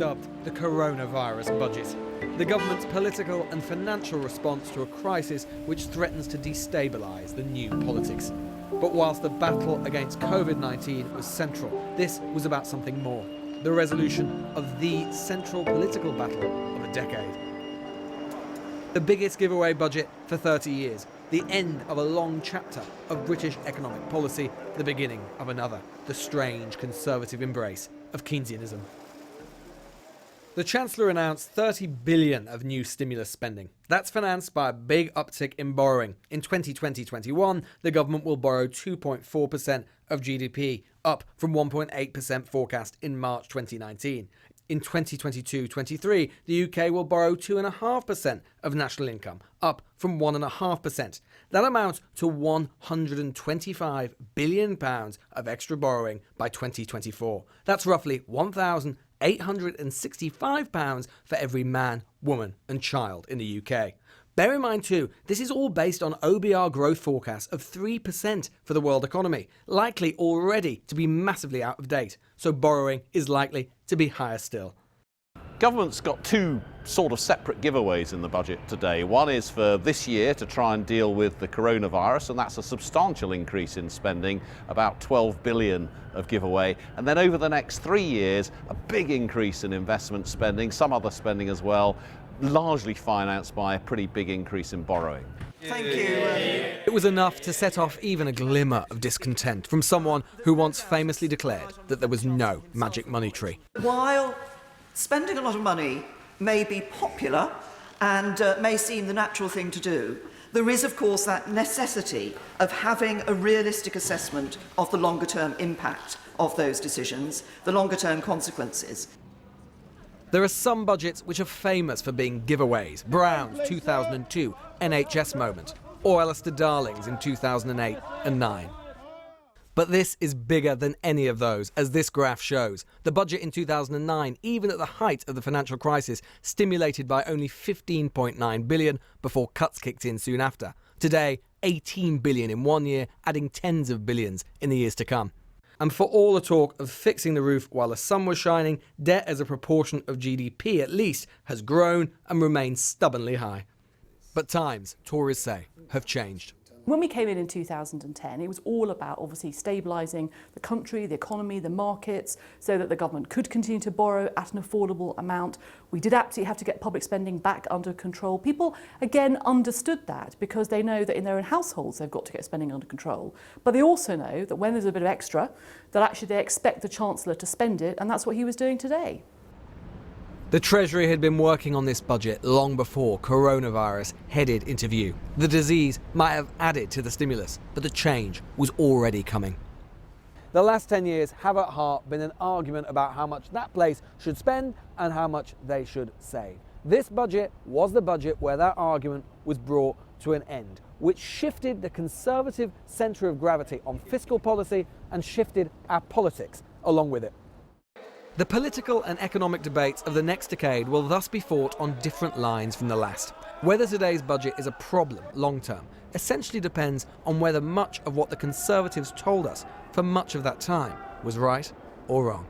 dubbed the coronavirus budget. The government's political and financial response to a crisis which threatens to destabilise the new politics. But whilst the battle against COVID-19 was central, this was about something more: the resolution of the central political battle of a decade. The biggest giveaway budget for 30 years, the end of a long chapter of British economic policy, the beginning of another, the strange conservative embrace of Keynesianism. The Chancellor announced 30 billion of new stimulus spending. That's financed by a big uptick in borrowing. In 2020-21, the government will borrow 2.4% of GDP, up from 1.8% forecast in March 2019. In 2022-23, the UK will borrow 2.5% of national income, up from 1.5%. That amounts to £125 billion of extra borrowing by 2024. That's roughly £1,865 for every man, woman and child in the UK. Bear in mind too, this is all based on OBR growth forecasts of 3% for the world economy, likely already to be massively out of date, so borrowing is likely to be higher still. Government's got two sort of separate giveaways in the budget today. One is for this year to try and deal with the coronavirus, and that's a substantial increase in spending, about 12 billion of giveaway. And then over the next 3 years, a big increase in investment spending, some other spending as well, largely financed by a pretty big increase in borrowing. Thank you. It was enough to set off even a glimmer of discontent from someone who once famously declared that there was no magic money tree. While spending a lot of money may be popular and may seem the natural thing to do, there is, of course, that necessity of having a realistic assessment of the longer-term impact of those decisions, the longer-term consequences. There are some budgets which are famous for being giveaways. Brown's 2002 NHS moment, or Alistair Darling's in 2008 and 9. But this is bigger than any of those, as this graph shows. The budget in 2009, even at the height of the financial crisis, stimulated by only 15.9 billion before cuts kicked in soon after. Today, 18 billion in 1 year, adding tens of billions in the years to come. And for all the talk of fixing the roof while the sun was shining, debt as a proportion of GDP at least has grown and remains stubbornly high. But times, Tories say, have changed. When we came in 2010, it was all about obviously stabilising the country, the economy, the markets, so that the government could continue to borrow at an affordable amount. We did absolutely have to get public spending back under control. People, again, understood that because they know that in their own households they've got to get spending under control. But they also know that when there's a bit of extra, that actually they expect the Chancellor to spend it, and that's what he was doing today. The Treasury had been working on this budget long before coronavirus headed into view. The disease might have added to the stimulus, but the change was already coming. The last 10 years have at heart been an argument about how much that place should spend and how much they should save. This budget was the budget where that argument was brought to an end, which shifted the Conservative centre of gravity on fiscal policy and shifted our politics along with it. The political and economic debates of the next decade will thus be fought on different lines from the last. Whether today's budget is a problem long-term essentially depends on whether much of what the Conservatives told us for much of that time was right or wrong.